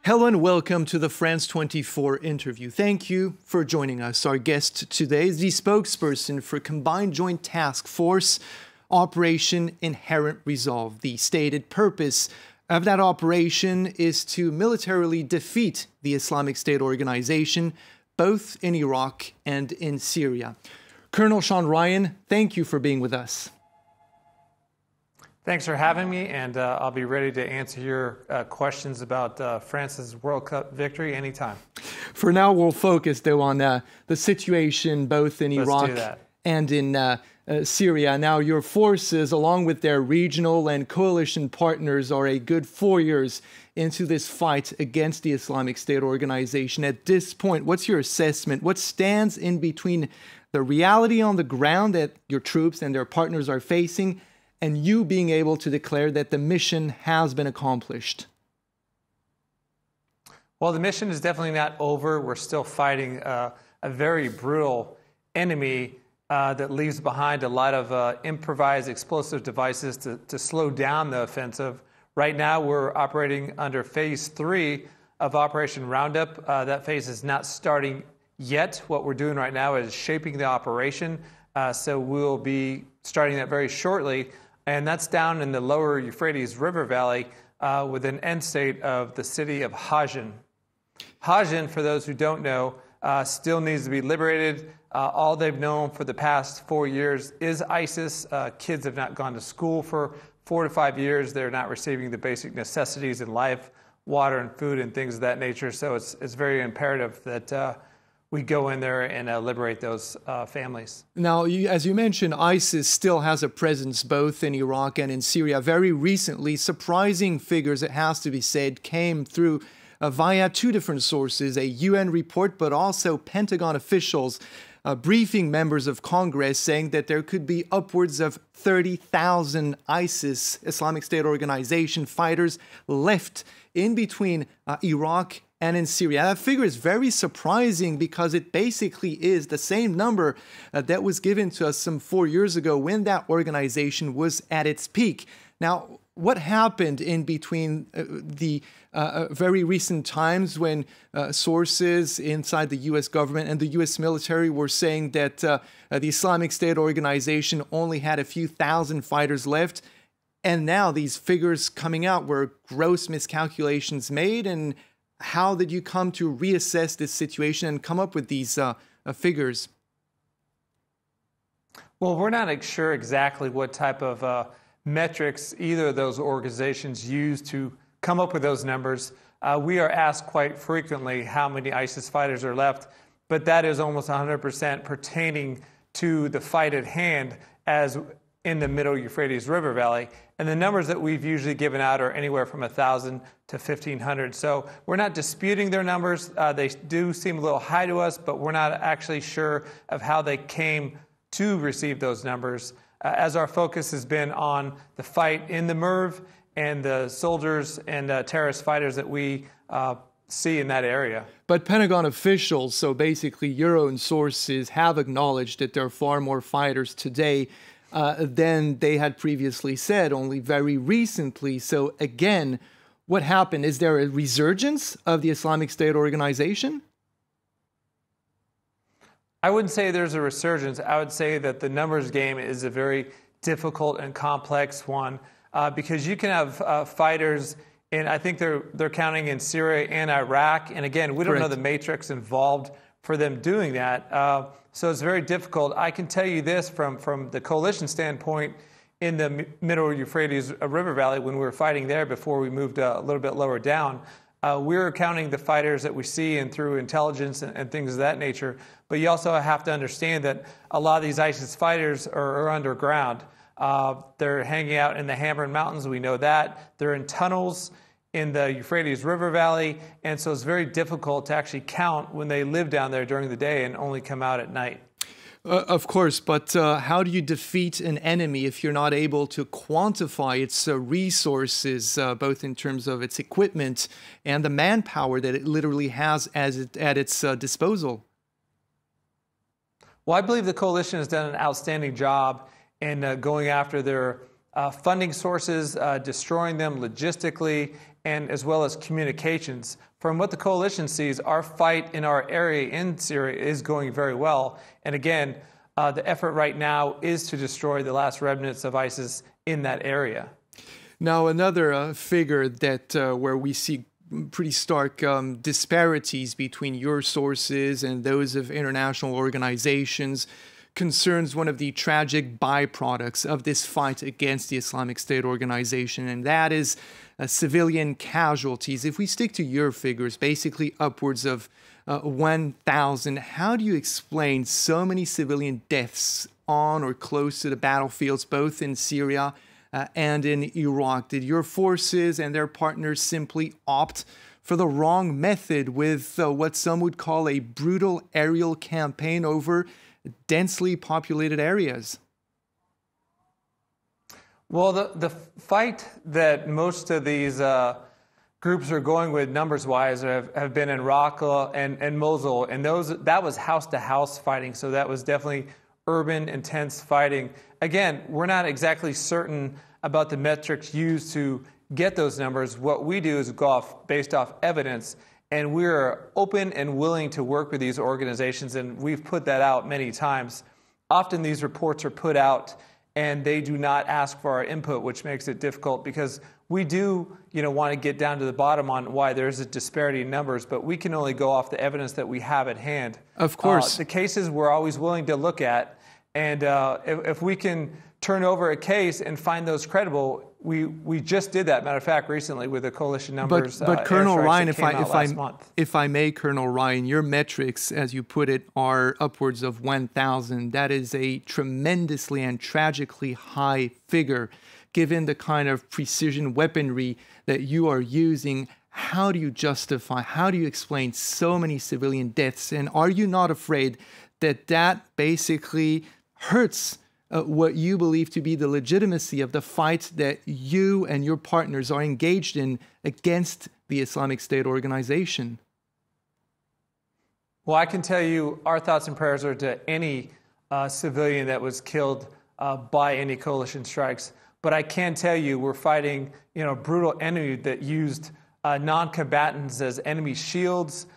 Hello and welcome to the France 24 interview. Thank you for joining us. Our guest today is the spokesperson for Combined Joint Task Force Operation Inherent Resolve. The stated purpose of that operation is to militarily defeat the Islamic State organization, both in Iraq and in Syria. Colonel Sean Ryan, thank you for being with us. Thanks for having me, and I'll be ready to answer your questions about France's World Cup victory anytime. For now, we'll focus, though, on the situation both in Iraq and in Syria. Now, your forces, along with their regional and coalition partners, are a good 4 years into this fight against the Islamic State organization. At this point, what's your assessment? What stands in between the reality on the ground that your troops and their partners are facing and you being able to declare that the mission has been accomplished? Well, the mission is definitely not over. We're still fighting a very brutal enemy that leaves behind a lot of improvised explosive devices to slow down the offensive. Right now, we're operating under Phase 3 of Operation Roundup. That phase is not starting yet. What we're doing right now is shaping the operation. So we'll be starting that very shortly. And that's down in the lower Euphrates River Valley with an end state of the city of Hajin. Hajin, for those who don't know, still needs to be liberated. All they've known for the past 4 years is ISIS. Kids have not gone to school for 4 to 5 years. They're not receiving the basic necessities in life, water and food and things of that nature. So it's very imperative that we go in there and liberate those families. Now, as you mentioned, ISIS still has a presence both in Iraq and in Syria. Very recently, surprising figures, it has to be said, came through via two different sources, a UN report, but also Pentagon officials briefing members of Congress saying that there could be upwards of 30,000 ISIS, Islamic State organization fighters left in between Iraq and in Syria. That figure is very surprising because it basically is the same number that was given to us some 4 years ago when that organization was at its peak. Now, what happened in between the very recent times when sources inside the U.S. government and the U.S. military were saying that the Islamic State organization only had a few thousand fighters left, and now these figures coming out were gross miscalculations made? And how did you come to reassess this situation and come up with these figures? Well, we're not sure exactly what type of metrics either of those organizations use to come up with those numbers. We are asked quite frequently how many ISIS fighters are left, but that is almost 100% pertaining to the fight at hand as in the middle Euphrates River Valley. And the numbers that we've usually given out are anywhere from 1,000 to 1,500. So we're not disputing their numbers. They do seem a little high to us, but we're not actually sure of how they came to receive those numbers, as our focus has been on the fight in the MERV and the soldiers and terrorist fighters that we see in that area. But Pentagon officials, so basically your own sources, have acknowledged that there are far more fighters today than they had previously said, only very recently. So again, what happened? Is there a resurgence of the Islamic State organization? I wouldn't say there's a resurgence. I would say that the numbers game is a very difficult and complex one because you can have fighters, and I think they're counting in Syria and Iraq. And again, we don't know the matrix involved for them doing that. So it's very difficult. I can tell you this from the coalition standpoint, in the middle Euphrates River Valley, when we were fighting there before we moved a little bit lower down, we were counting the fighters that we see and through intelligence and things of that nature. But you also have to understand that a lot of these ISIS fighters are underground. They're hanging out in the Hammer Mountains. We know that. They're in tunnels in the Euphrates River Valley. And so it's very difficult to actually count when they live down there during the day and only come out at night. Of course, but how do you defeat an enemy if you're not able to quantify its resources, both in terms of its equipment and the manpower that it literally has at its disposal? Well, I believe the coalition has done an outstanding job in going after their funding sources, destroying them logistically, and as well as communications. From what the coalition sees, our fight in our area in Syria is going very well. And again, the effort right now is to destroy the last remnants of ISIS in that area. Now, another figure that where we see pretty stark disparities between your sources and those of international organizations concerns one of the tragic byproducts of this fight against the Islamic State organization, and that is civilian casualties. If we stick to your figures, basically upwards of 1,000, how do you explain so many civilian deaths on or close to the battlefields, both in Syria and in Iraq? Did your forces and their partners simply opt for the wrong method with what some would call a brutal aerial campaign over densely populated areas? Well, the fight that most of these groups are going with numbers-wise have been in Raqqa and Mosul, and that was house-to-house fighting, so that was definitely urban, intense fighting. Again, we're not exactly certain about the metrics used to get those numbers. What we do is go based off evidence, and we're open and willing to work with these organizations, and we've put that out many times. Often these reports are put out and they do not ask for our input, which makes it difficult because we do, want to get down to the bottom on why there's a disparity in numbers, but we can only go off the evidence that we have at hand. Of course. The cases we're always willing to look at, and if we can turn over a case and find those credible, we just did that, matter of fact, recently with the coalition numbers. But Colonel Ryan, if I may, Colonel Ryan, your metrics, as you put it, are upwards of 1,000. That is a tremendously and tragically high figure, given the kind of precision weaponry that you are using. How do you justify, how do you explain so many civilian deaths? And are you not afraid that that basically hurts what you believe to be the legitimacy of the fight that you and your partners are engaged in against the Islamic State organization? Well, I can tell you our thoughts and prayers are to any civilian that was killed by any coalition strikes. But I can tell you we're fighting, a brutal enemy that used non-combatants as enemy shields.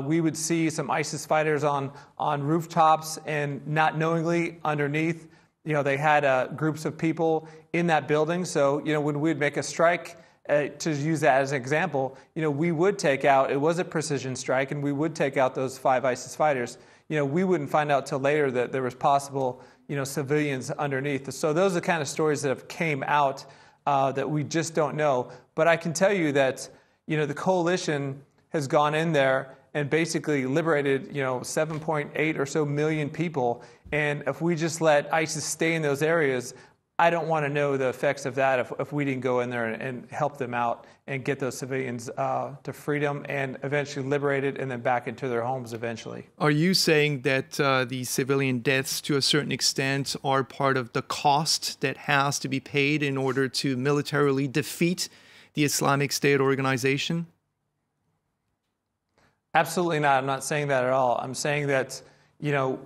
We would see some ISIS fighters on rooftops, and not knowingly underneath, they had groups of people in that building. So, when we'd make a strike, to use that as an example, we would take out, it was a precision strike, and we would take out those 5 ISIS fighters. We wouldn't find out till later that there was possible, civilians underneath. So those are the kind of stories that have came out that we just don't know. But I can tell you that, the coalition has gone in there and basically liberated, 7.8 or so million people. And if we just let ISIS stay in those areas, I don't want to know the effects of that if we didn't go in there and help them out and get those civilians to freedom and eventually liberated and then back into their homes eventually. Are you saying that the civilian deaths to a certain extent are part of the cost that has to be paid in order to militarily defeat the Islamic State organization? Absolutely not. I'm not saying that at all. I'm saying that,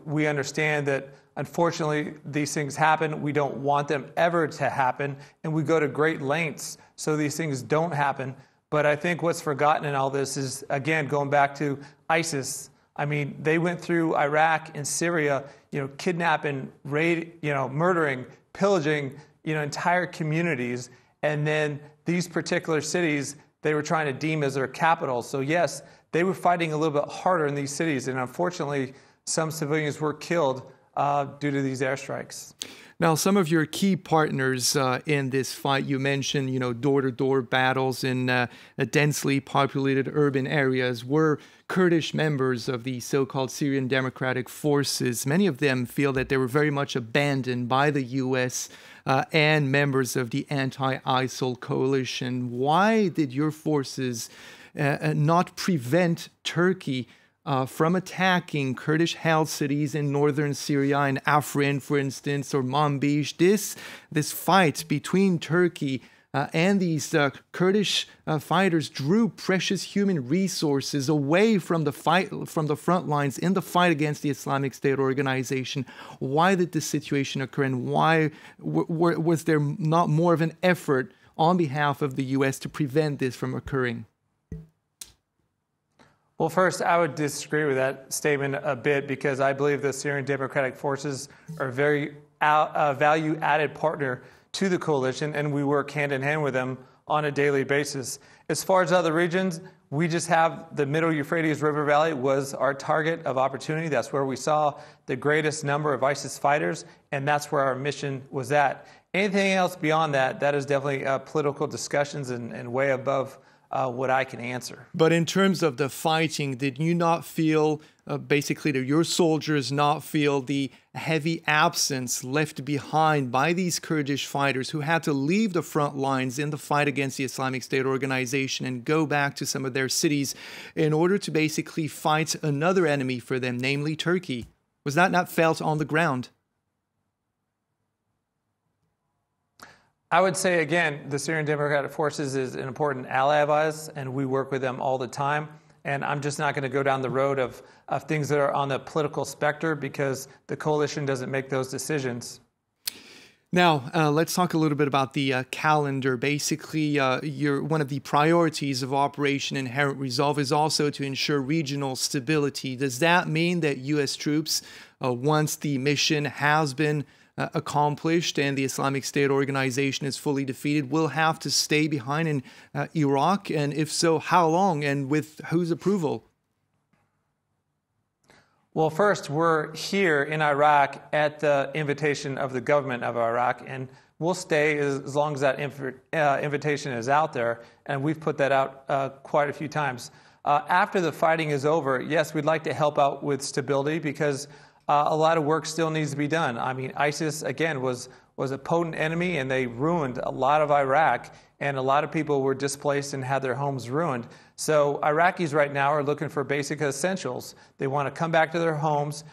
we understand that unfortunately these things happen. We don't want them ever to happen, and we go to great lengths so these things don't happen. But I think what's forgotten in all this is, again, going back to ISIS. I mean, they went through Iraq and Syria, kidnapping, murdering, pillaging, entire communities. And then these particular cities, they were trying to deem as their capitals. So yes, they were fighting a little bit harder in these cities. And unfortunately, some civilians were killed due to these airstrikes. Now, some of your key partners in this fight, you mentioned, door-to-door battles in densely populated urban areas, were Kurdish members of the so-called Syrian Democratic Forces. Many of them feel that they were very much abandoned by the U.S. And members of the anti-ISIL coalition. Why did your forces not prevent Turkey from attacking Kurdish-held cities in northern Syria, in Afrin, for instance, or Manbij? This fight between Turkey and these Kurdish fighters drew precious human resources away from the front lines in the fight against the Islamic State organization. Why did this situation occur, and why was there not more of an effort on behalf of the U.S. to prevent this from occurring? Well, first, I would disagree with that statement a bit, because I believe the Syrian Democratic Forces are a very value-added partner to the coalition, and we work hand in hand with them on a daily basis. As far as other regions, we just have the Middle Euphrates River Valley was our target of opportunity. That's where we saw the greatest number of ISIS fighters, and that's where our mission was at. Anything else beyond that, that is definitely political discussions and way above what I can answer. But in terms of the fighting, did you not feel, basically, did your soldiers not feel the heavy absence left behind by these Kurdish fighters who had to leave the front lines in the fight against the Islamic State organization and go back to some of their cities in order to basically fight another enemy for them, namely Turkey? Was that not felt on the ground? I would say, again, the Syrian Democratic Forces is an important ally of ours, and we work with them all the time. And I'm just not going to go down the road of things that are on the political spectrum, because the coalition doesn't make those decisions. Now, let's talk a little bit about the calendar. Basically, one of the priorities of Operation Inherent Resolve is also to ensure regional stability. Does that mean that U.S. troops, once the mission has been accomplished and the Islamic State organization is fully defeated, will have to stay behind in Iraq? And if so, how long and with whose approval? Well, first, we're here in Iraq at the invitation of the government of Iraq, and we'll stay as long as that invitation is out there, and we've put that out quite a few times. After the fighting is over, yes, we'd like to help out with stability, because a lot of work still needs to be done. I mean, ISIS, again, was a potent enemy, and they ruined a lot of Iraq, and a lot of people were displaced and had their homes ruined. So Iraqis right now are looking for basic essentials. They want to come back to their homes,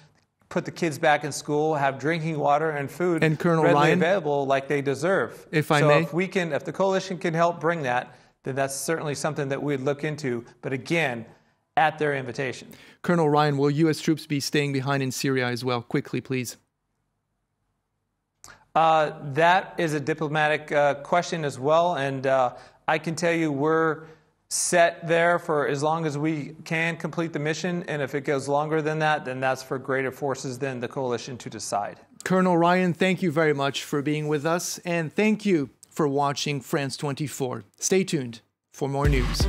put the kids back in school, have drinking water and food and Colonel readily Ryan, available like they deserve. If I may, if the coalition can help bring that, then that's certainly something that we'd look into. But again, at their invitation. Colonel Ryan, will U.S. troops be staying behind in Syria as well? Quickly, please. That is a diplomatic question as well, and I can tell you we're set there for as long as we can complete the mission, and if it goes longer than that, then that's for greater forces than the coalition to decide. Colonel Ryan, thank you very much for being with us, and thank you for watching France 24. Stay tuned for more news.